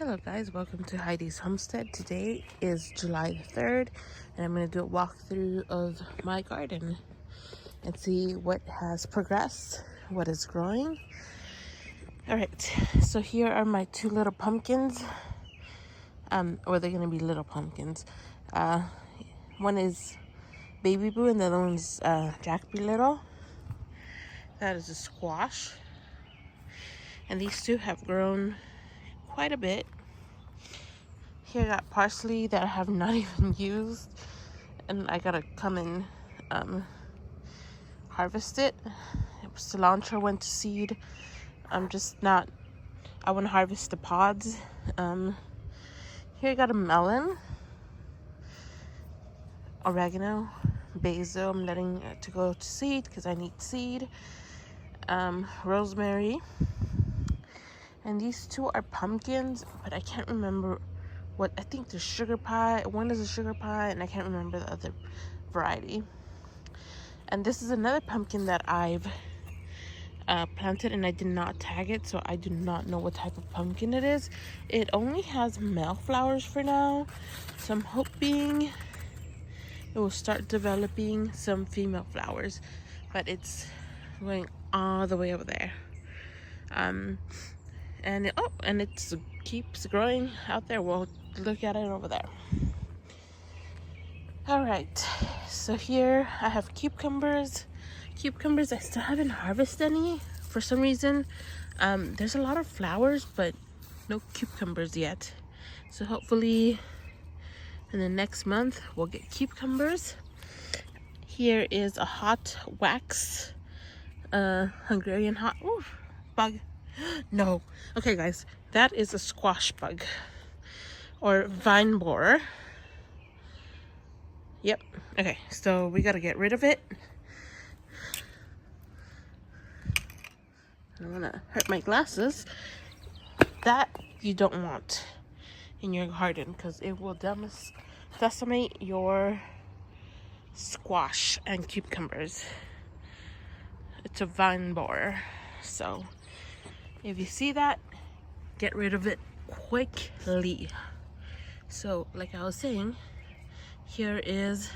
Hello guys, welcome to Heidi's Homestead. Today is July the 3rd and I'm going to do a walkthrough of my garden and see what has progressed, what is growing. Alright, so here are my two little pumpkins, or they're going to be little pumpkins. One is Baby Boo and the other one's Jack Be Little. That is a squash. And these two have grown quite a bit. Here I got parsley that I have not even used, and I gotta come and harvest it. Cilantro went to seed. I'm just not, I want to harvest the pods. Here I got a melon, oregano, basil. I'm letting it to go to seed because I need seed. Rosemary, and these two are pumpkins, but I can't remember what. I think the sugar pie, one is a sugar pie, and I can't remember the other variety. And this is another pumpkin that I've planted, and I did not tag it, so I do not know what type of pumpkin it is. It only has male flowers for now, so I'm hoping it will start developing some female flowers, but it's going all the way over there. And it keeps growing out there. We'll look at it over there. All right, so here I have cucumbers. I still haven't harvested any for some reason. There's a lot of flowers, but no cucumbers yet. So hopefully in the next month we'll get cucumbers. Here is a hot wax, Hungarian hot bug. No. Okay, guys, that is a squash bug or vine borer. Yep. Okay, so we gotta get rid of it. I don't wanna hurt my glasses. That you don't want in your garden because it will decimate your squash and cucumbers. It's a vine borer, so if you see that, get rid of it quickly. So like I was saying, here is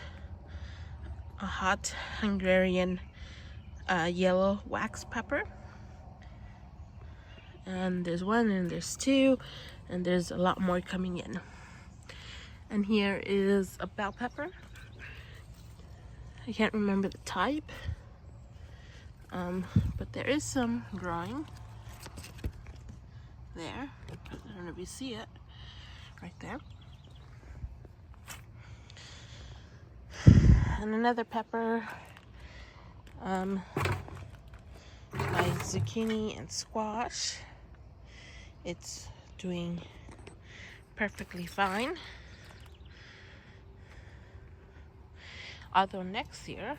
a hot Hungarian yellow wax pepper, and there's one and there's two, and there's a lot more coming in. And here is a bell pepper. I can't remember the type, but there is some growing there. I don't know if you see it right there. And another pepper, my zucchini and squash. It's doing perfectly fine. Although next year,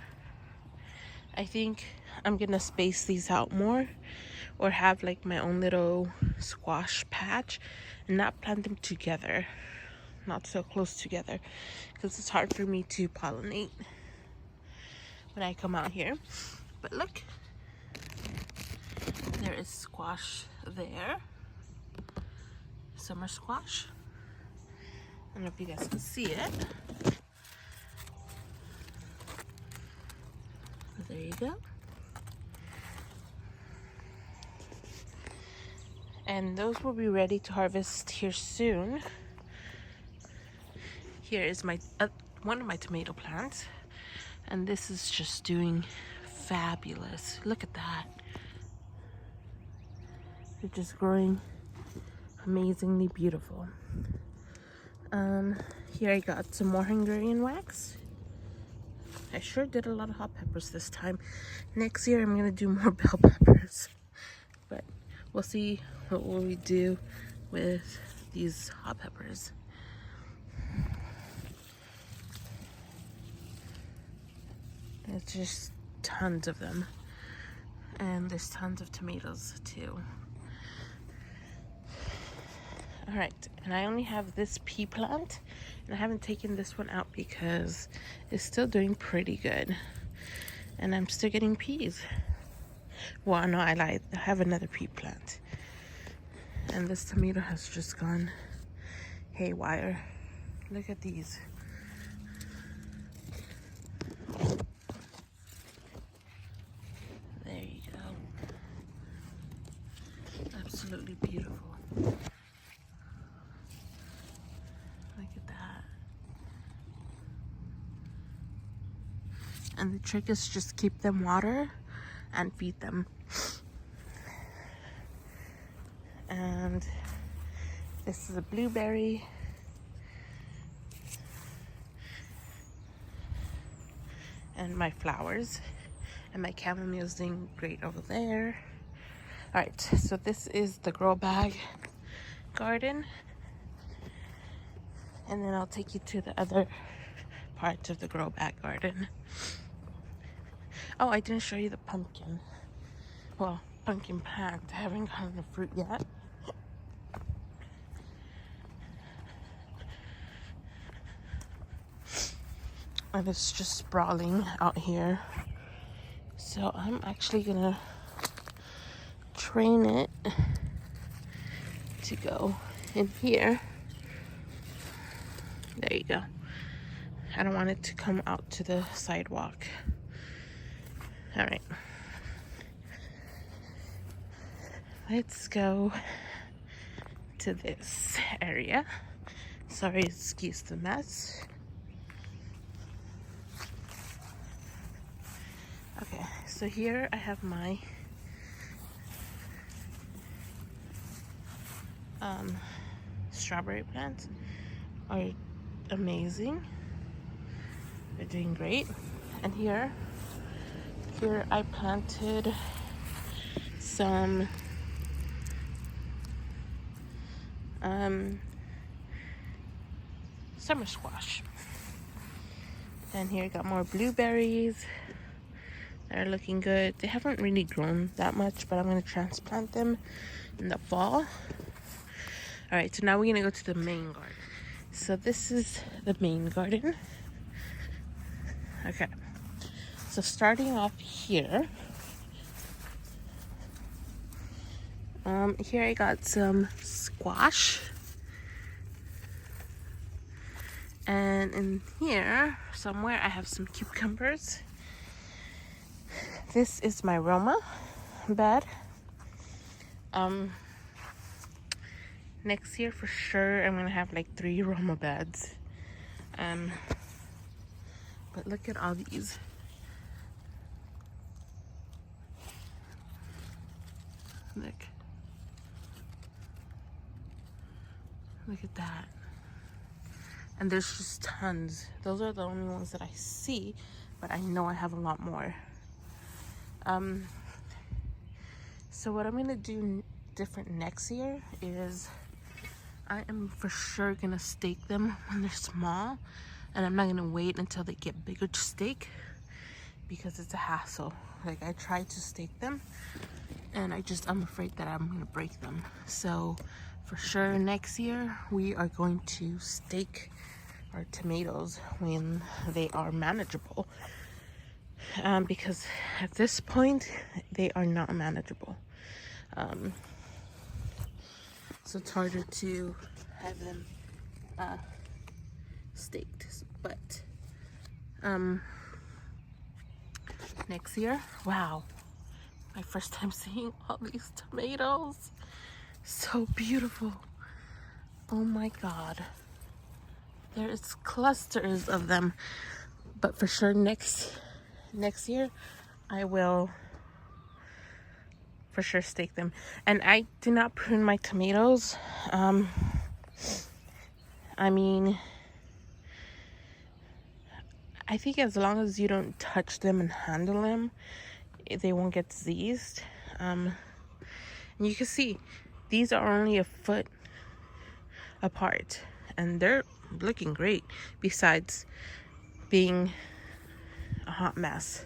I think I'm gonna space these out more, or have like my own little squash patch and not plant them together, not so close together, because it's hard for me to pollinate when I come out here. But look, there is squash there, summer squash. I don't know if you guys can see it. There you go. And those will be ready to harvest here soon. Here is my one of my tomato plants, and this is just doing fabulous. Look at that. They're just growing amazingly beautiful. Here I got some more Hungarian wax. I sure did a lot of hot peppers this time. Next year I'm gonna do more bell peppers, but we'll see what will we do with these hot peppers. There's just tons of them, and there's tons of tomatoes too. All right, and I only have this pea plant, and I haven't taken this one out because it's still doing pretty good, and I'm still getting peas. Well, no, I lied. I have another pea plant. And this tomato has just gone haywire. Look at these. There you go. Absolutely beautiful. Look at that. And the trick is just keep them water and feed them. And this is a blueberry. And my flowers. And my chamomile is doing great over there. Alright, so this is the grow bag garden. And then I'll take you to the other part of the grow bag garden. Oh, I didn't show you the pumpkin. Well, pumpkin plant. I haven't gotten the fruit yet. And it's just sprawling out here. So I'm actually gonna train it to go in here. There you go. I don't want it to come out to the sidewalk. All right. Let's go to this area. Sorry, excuse the mess. Okay, so here I have my strawberry plants. Are amazing. They're doing great. And here I planted some summer squash. And here I got more blueberries. They're looking good. They haven't really grown that much, but I'm going to transplant them in the fall. All right, so now we're going to go to the main garden. So this is the main garden. Okay, so starting off here, here I got some squash. And in here, somewhere, I have some cucumbers. This is my Roma bed. Next year, for sure, I'm going to have like 3 Roma beds. But look at all these. Look. Look at that. And there's just tons. Those are the only ones that I see, but I know I have a lot more. So what I'm gonna do different next year is I am for sure gonna stake them when they're small, and I'm not gonna wait until they get bigger to stake because it's a hassle. Like, I tried to stake them and I'm afraid that I'm gonna break them. So for sure next year we are going to stake our tomatoes when they are manageable, because at this point they are not manageable. So it's harder to have them staked. But next year, wow, my first time seeing all these tomatoes. So beautiful. Oh my God. There is clusters of them. But for sure next year I will for sure stake them. And I do not prune my tomatoes. I mean, I think as long as you don't touch them and handle them, they won't get diseased. And you can see these are only a foot apart and they're looking great, besides being a hot mess.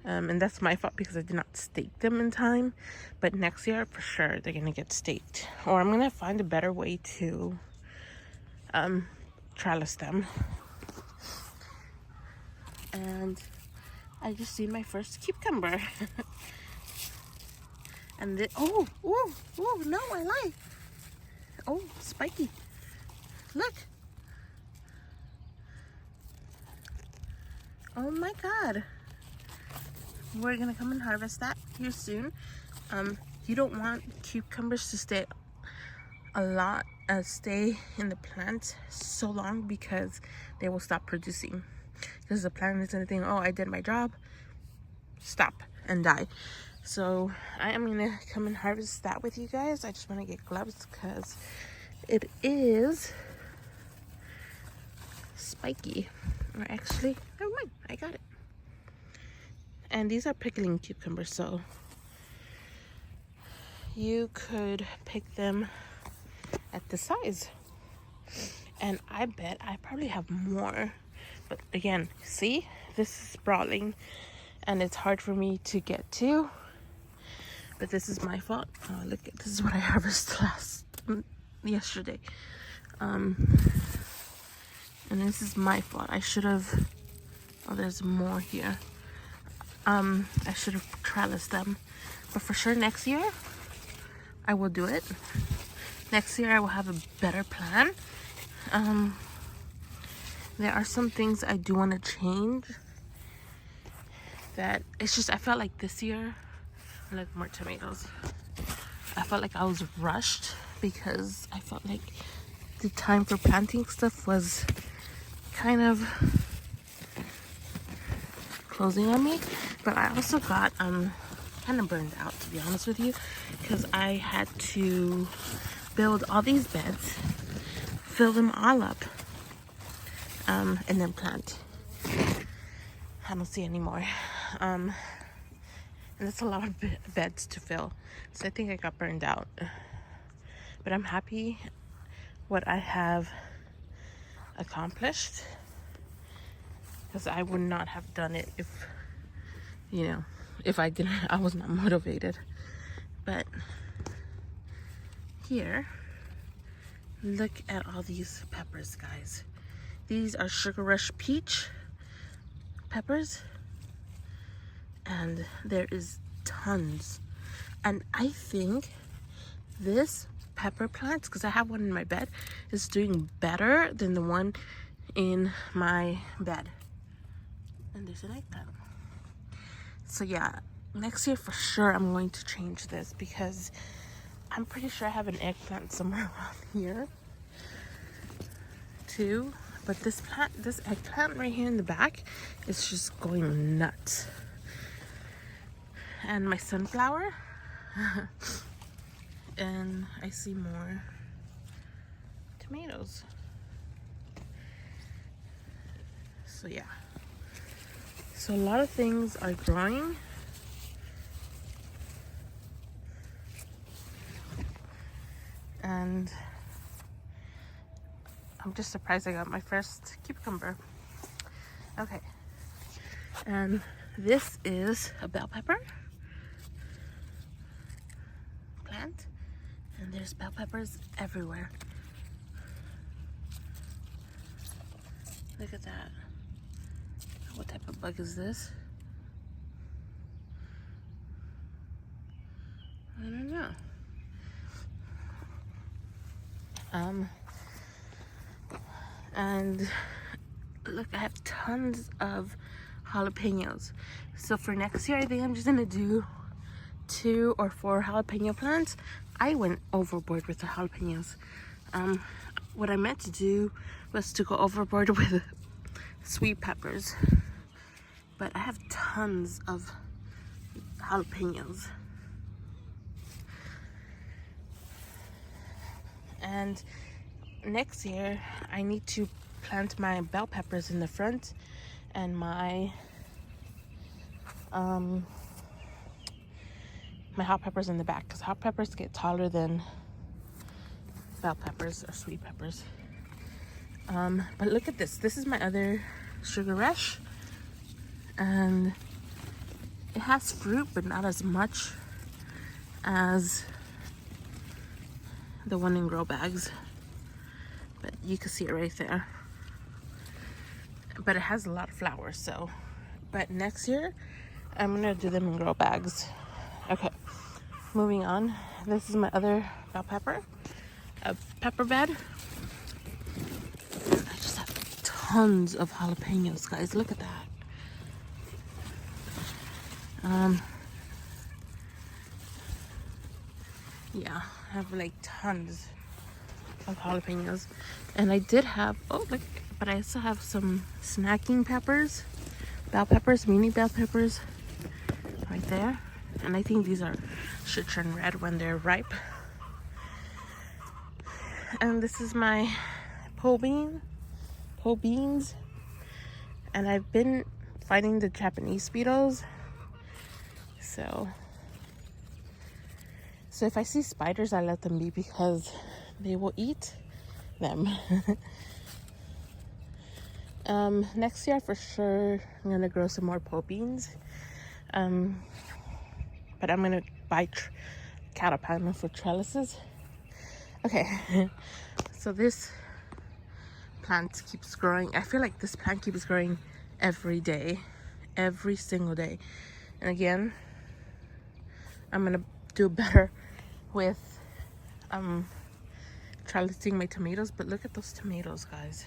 And that's my fault because I did not stake them in time. But next year, for sure, they're gonna get staked. Or I'm gonna find a better way to trellis them. And I just seen my first cucumber. And oh, no, I lied. Oh, spiky. Look. Oh my God. We're gonna come and harvest that here soon. You don't want cucumbers to stay in the plant so long because they will stop producing. Because the plant is gonna think, oh, I did my job, stop and die. So I am gonna come and harvest that with you guys. I just want to get gloves because it is spiky. Or actually, never mind, I got it. And these are pickling cucumbers, so you could pick them at the size. And I bet I probably have more. But again, see, this is sprawling and it's hard for me to get to. But this is my fault. Oh, look, this is what I harvested yesterday. And this is my fault. I should have, oh, there's more here. I should have trellised them. But for sure next year, I will do it. Next year I will have a better plan. There are some things I do want to change. That it's just, I felt like this year, look, more tomatoes. I felt like I was rushed because I felt like the time for planting stuff was kind of closing on me. But I also got kind of burned out, to be honest with you, because I had to build all these beds, fill them all up, and then plant. I don't see any more. And it's a lot of beds to fill, so I think I got burned out. But I'm happy what I have accomplished, because I would not have done it if, you know, if I was not motivated. But here, look at all these peppers, guys. These are Sugar Rush Peach peppers, and there is tons. And I think this pepper plant, because I have one in my bed, is doing better than the one in my bed. And there's an eggplant. So yeah, next year for sure I'm going to change this, because I'm pretty sure I have an eggplant somewhere around here too. But this eggplant right here in the back is just going nuts. And my sunflower. And I see more tomatoes. So yeah. So a lot of things are growing. And I'm just surprised I got my first cucumber. Okay. And this is a bell pepper plant. And there's bell peppers everywhere. Look at that. What type of bug is this? I don't know. And look, I have tons of jalapenos. So for next year, I think I'm just gonna do 2 or 4 jalapeno plants. I went overboard with the jalapenos. What I meant to do was to go overboard with sweet peppers. But I have tons of jalapenos. And next year, I need to plant my bell peppers in the front and my hot peppers in the back, because hot peppers get taller than bell peppers or sweet peppers. But look at this. This is my other Sugar Rush, and it has fruit, but not as much as the one in grow bags. But you can see it right there. But it has a lot of flowers, so. But next year, I'm gonna do them in grow bags. Okay, moving on. This is my other bell pepper. a pepper bed. I just have tons of jalapenos, guys. Look at that. Yeah, I have like tons of jalapenos. And I did have, oh look, but I also have some snacking peppers, bell peppers, mini bell peppers right there. And I think these should turn red when they're ripe. And this is my po beans. And I've been fighting the Japanese beetles. So if I see spiders, I let them be because they will eat them. Next year for sure I'm gonna grow some more po beans. But I'm gonna buy catapano for trellises. Okay, so this plant keeps growing. I feel like this plant keeps growing every day, every single day. And again, I'm gonna do better with trellising my tomatoes. But look at those tomatoes, guys.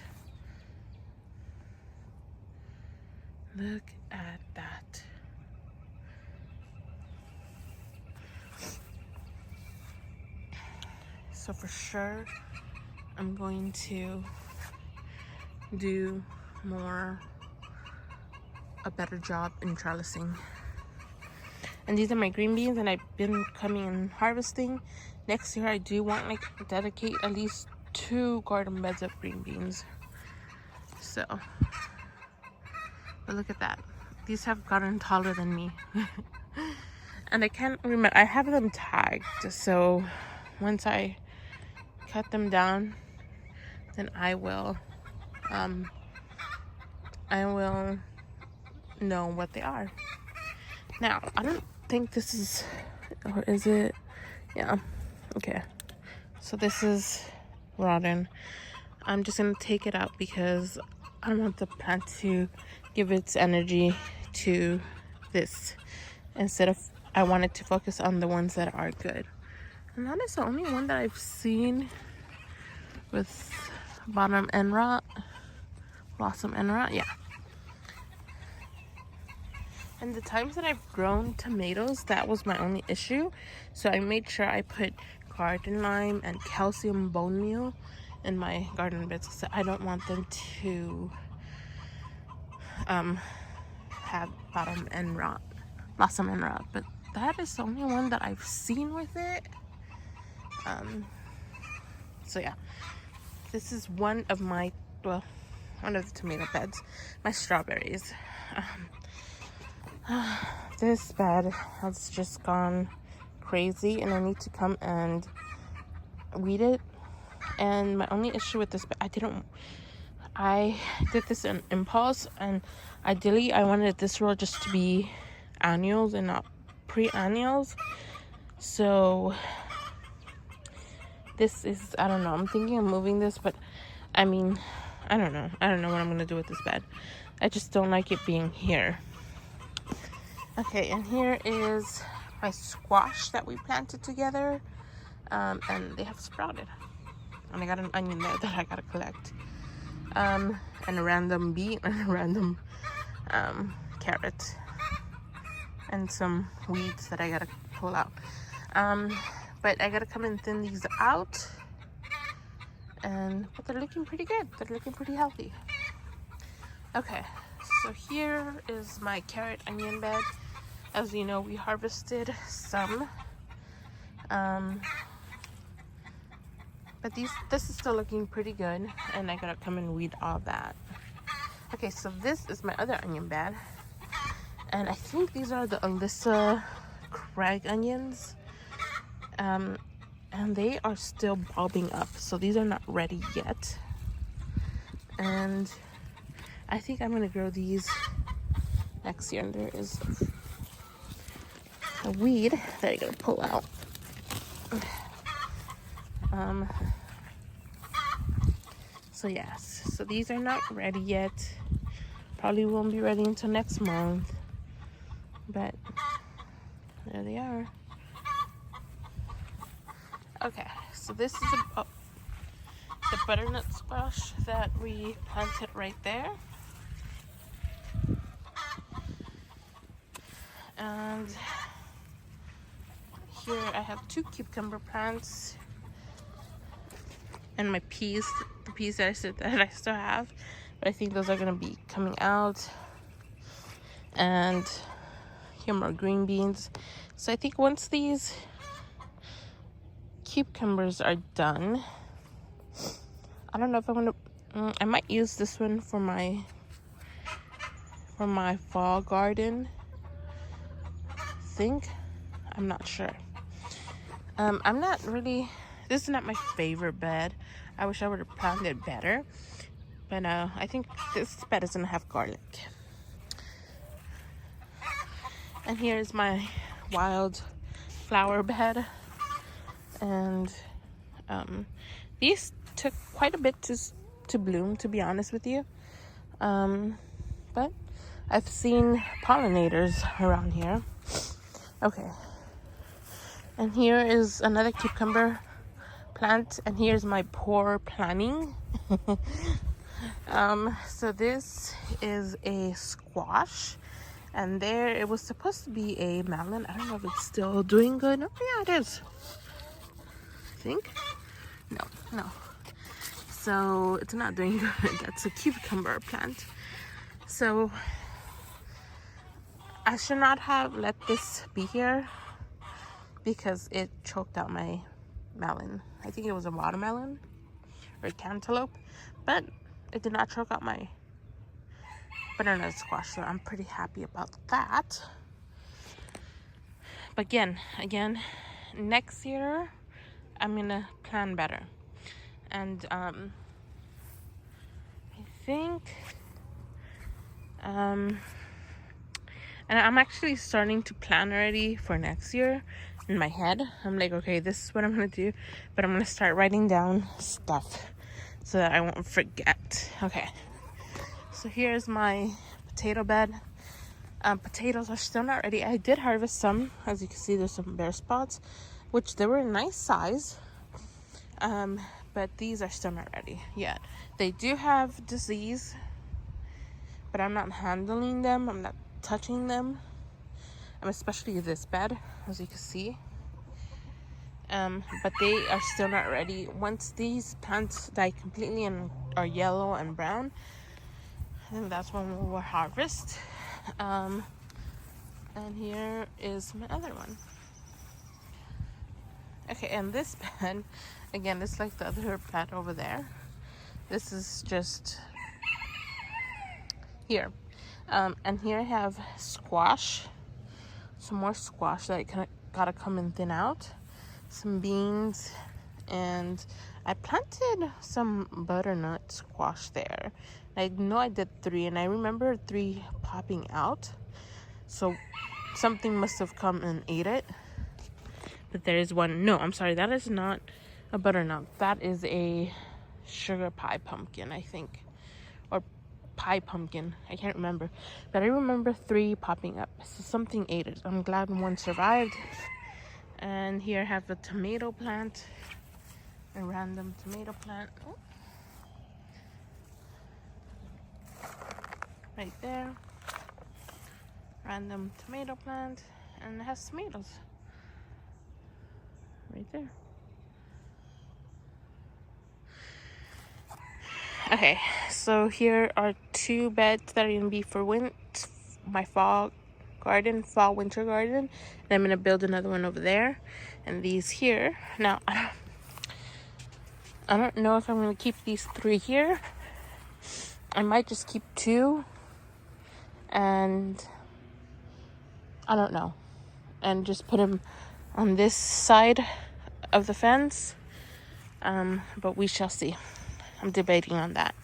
Look at that. So for sure, I'm going to do a better job in trellising. And these are my green beans, and I've been coming and harvesting. Next year I do want like dedicate at least 2 garden beds of green beans. So, but look at that. These have gotten taller than me. And I can't remember, I have them tagged, so once I cut them down, then I will know what they are. Now, I don't think this is, or is it? Yeah, okay. So this is rotten. I'm just gonna take it out because I don't want the plant to give its energy to this. Instead of, I want it to focus on the ones that are good. And that is the only one that I've seen with bottom end rot, blossom end rot, yeah. And the times that I've grown tomatoes, that was my only issue. So I made sure I put garden lime and calcium bone meal in my garden beds because I don't want them to have bottom end rot, blossom end rot. But that is the only one that I've seen with it. So yeah, this is one of my, well, one of the tomato beds, my strawberries. This bed has just gone crazy and I need to come and weed it. And my only issue with this bed, I did this in impulse, and ideally I wanted this row just to be annuals and not pre-annuals. So this is, I don't know, I'm thinking of moving this, but I mean, I don't know what I'm gonna do with this bed. I just don't like it being here. Okay, and here is my squash that we planted together, and they have sprouted. And I got an onion there that I gotta collect, and a random beet and a random carrot, and some weeds that I gotta pull out. But I gotta come and thin these out, but they're looking pretty good. They're looking pretty healthy. Okay, so here is my carrot onion bed. As you know, we harvested some, but this is still looking pretty good, and I gotta come and weed all that. Okay, so this is my other onion bed, and I think these are the Alyssa Craig onions, and they are still bulbing up, so these are not ready yet. And I think I'm gonna grow these next year. And there is a weed that I gotta pull out. So yes, so these are not ready yet. Probably won't be ready until next month, but there they are. Okay, so this is the butternut squash that we planted right there. And here I have 2 cucumber plants and my peas, the peas that I said that I still have, but I think those are gonna be coming out. And here more green beans. So I think once these cucumbers are done, I don't know if I'm gonna, I might use this one for my fall garden. I'm not sure. I'm not really, this is not my favorite bed. I wish I would have planted it better, but I think this bed is gonna have garlic. And here's my wild flower bed, and these took quite a bit to bloom, to be honest with you, but I've seen pollinators around here. Okay, and here is another cucumber plant, and here's my poor planning. So this is a squash, and there it was supposed to be a melon. I don't know if it's still doing good. Oh yeah, it is. I think. No. So it's not doing good. That's a cucumber plant. So I should not have let this be here because it choked out my melon. I think it was a watermelon or a cantaloupe, but it did not choke out my butternut squash, so I'm pretty happy about that. But again, next year I'm gonna plan better, and I think and I'm actually starting to plan already for next year in my head. I'm like, okay, this is what I'm gonna do, but I'm gonna start writing down stuff so that I won't forget. Okay, so here's my potato bed. Potatoes are still not ready. I did harvest some. As you can see, there's some bare spots, which they were a nice size, but these are still not ready yet. They do have disease, but I'm not handling them. I'm not touching them, especially this bed, as you can see. But they are still not ready. Once these plants die completely and are yellow and brown, I think that's when we will harvest. And here is my other one. Okay, and this bed, again, it's like the other bed over there. This is just here. And here I have squash, some more squash that I gotta come and thin out, some beans, and I planted some butternut squash there. I know I did 3, and I remember 3 popping out, so something must have come and ate it. But there is one. No, I'm sorry, that is not a butternut. That is a sugar pie pumpkin, I think, or pie pumpkin. I can't remember, but I remember 3 popping up. So something ate it. I'm glad one survived. And here I have a tomato plant, a random tomato plant. Oh. Right there, random tomato plant, and it has tomatoes right there. Okay, so here are 2 beds that are gonna be for my fall winter garden, and I'm gonna build another one over there, and these here. Now I don't know if I'm gonna keep these 3 here. I might just keep 2, and I don't know, and just put them on this side of the fence, but we shall see. I'm debating on that.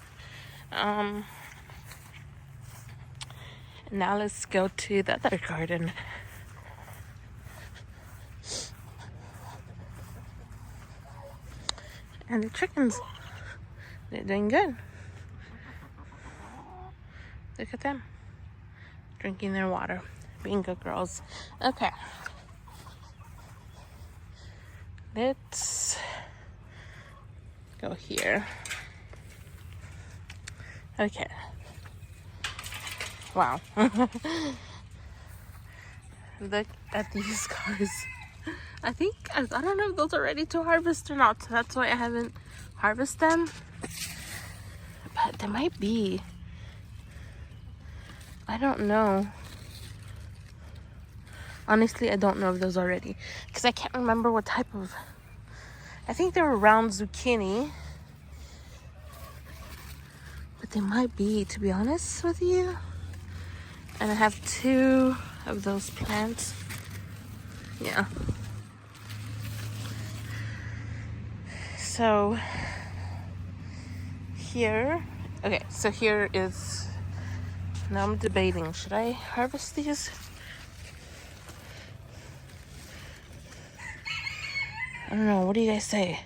Now let's go to the other garden. And the chickens, they're doing good. Look at them, drinking their water, being good girls. Okay, let's go here. Okay. Wow. Look at these guys. I don't know if those are ready to harvest or not. So that's why I haven't harvested them. But they might be. I don't know. Honestly, I don't know if those are ready. Because I can't remember what type of... I think they were round zucchini. But they might be, to be honest with you. And I have 2 of those plants. Yeah. So here, okay, so here is, now I'm debating, should I harvest these? I don't know, what do you guys say?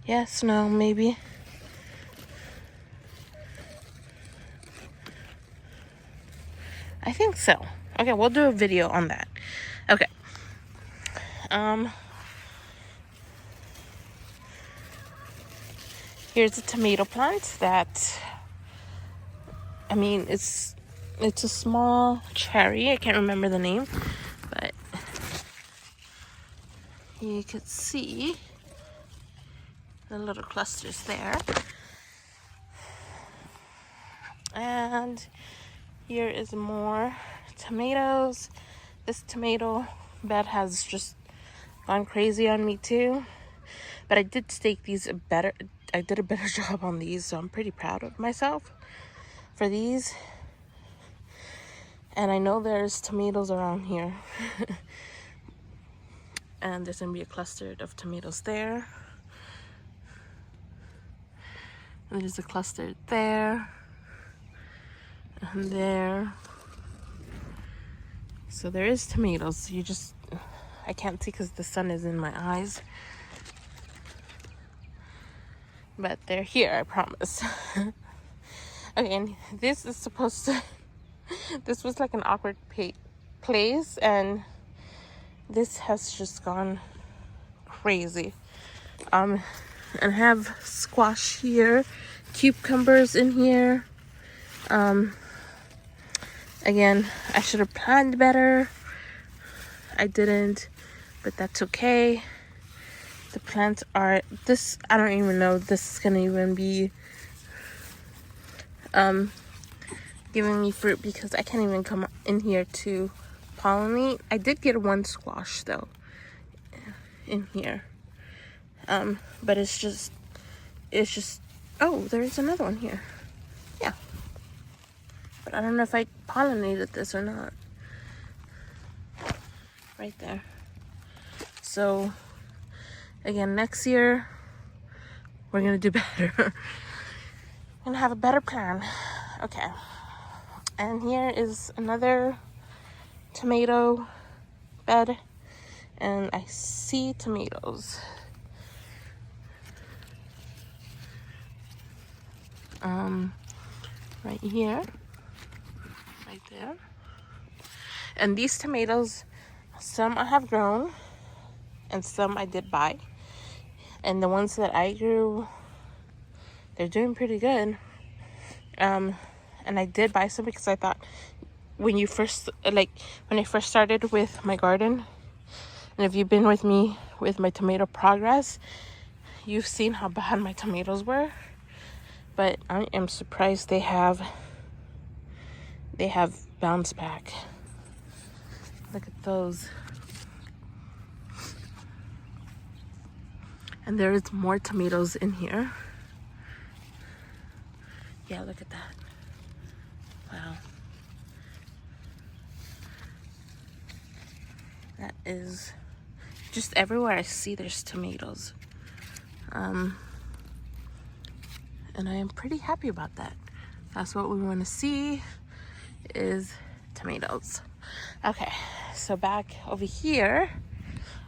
Yes, no, maybe? I think so. Okay, we'll do a video on that. Okay. Here's a tomato plant that, I mean, it's a small cherry. I can't remember the name, but you could see the little clusters there. And here is more tomatoes. This tomato bed has just gone crazy on me too. But I did stake these better. I did a better job on these, so I'm pretty proud of myself for these. And I know there's tomatoes around here. And there's gonna be a cluster of tomatoes there. And there's a cluster there. And there. So there is tomatoes. I can't see because the sun is in my eyes. But they're here, I promise. Okay, and this is supposed to... This was like an awkward place, and this has just gone crazy. And I have squash here, cucumbers in here. Again, I should have planned better. I didn't, but that's okay. The plants are this. I don't even know if this is gonna even be giving me fruit because I can't even come in here to pollinate. I did get 1 squash though in here, but it's just. Oh, there's another one here. Yeah, but I don't know if I pollinated this or not. Right there. So again, next year we're gonna do better. Gonna have a better plan. Okay. And here is another tomato bed, and I see tomatoes. Right here, right there. And these tomatoes, some I have grown and some I did buy. And the ones that I grew, they're doing pretty good. And I did buy some because I thought when I first started with my garden, and if you've been with me with my tomato progress, you've seen how bad my tomatoes were. But I am surprised they have bounced back. Look at those. And there is more tomatoes in here. Yeah, look at that. Wow. That is just everywhere I see there's tomatoes. And I am pretty happy about that. That's what we want to see is tomatoes. Okay, so back over here,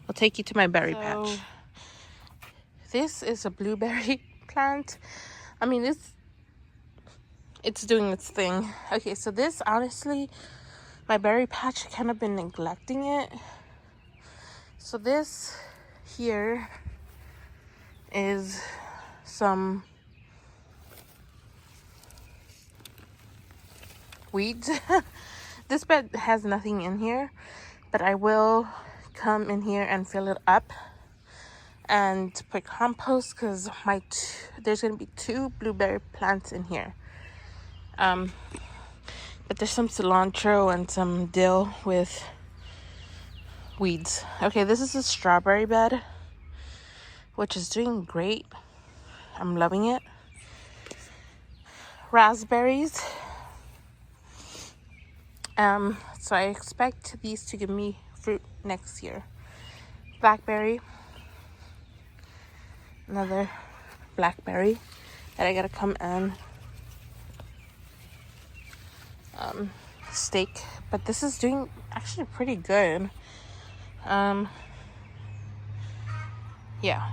I'll take you to my berry patch. This is a blueberry plant. I mean, it's doing its thing. Okay, so this, honestly, my berry patch, I kind of been neglecting it. So this here is some weeds. This bed has nothing in here, but I will come in here and fill it up and put compost, because there's gonna be 2 blueberry plants in here. But there's some cilantro and some dill with weeds. Okay, this is a strawberry bed, which is doing great. I'm loving it. Raspberries. So I expect these to give me fruit next year. Blackberry. Another blackberry that I gotta come and stake. But this is doing actually pretty good. Yeah.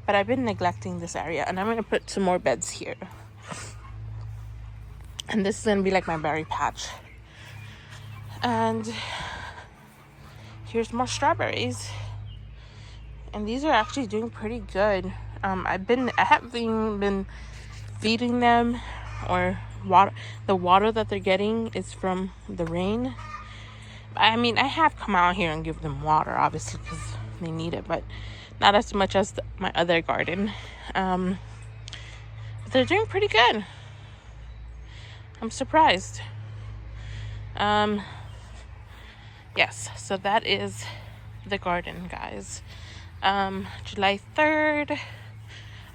But I've been neglecting this area, and I'm gonna put some more beds here. And this is gonna be like my berry patch. And here's more strawberries. And these are actually doing pretty good. I haven't even been feeding them or water. The water that they're getting is from the rain. I mean, I have come out here and give them water, obviously, because they need it, but not as much as my other garden. But they're doing pretty good. I'm surprised. Yes, so that is the garden, guys. July 3rd,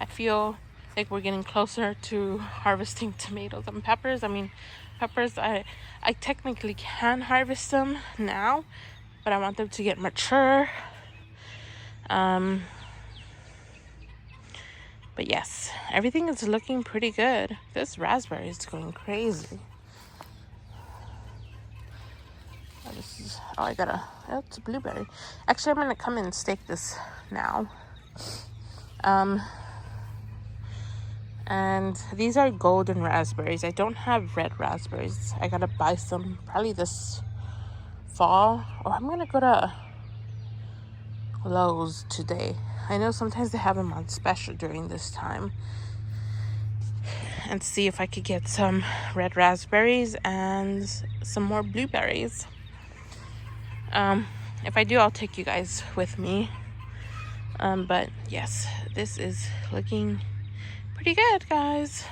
I feel like we're getting closer to harvesting tomatoes and peppers. I mean, peppers, I technically can harvest them now, but I want them to get mature. But yes, everything is looking pretty good. This raspberry is going crazy. It's a blueberry. Actually, I'm gonna come and stake this now. And these are golden raspberries. I don't have red raspberries. I gotta buy some probably this fall. Or I'm gonna go to Lowe's today. I know sometimes they have them on special during this time. And see if I could get some red raspberries and some more blueberries. If I do, I'll take you guys with me. But yes, this is looking pretty good, guys.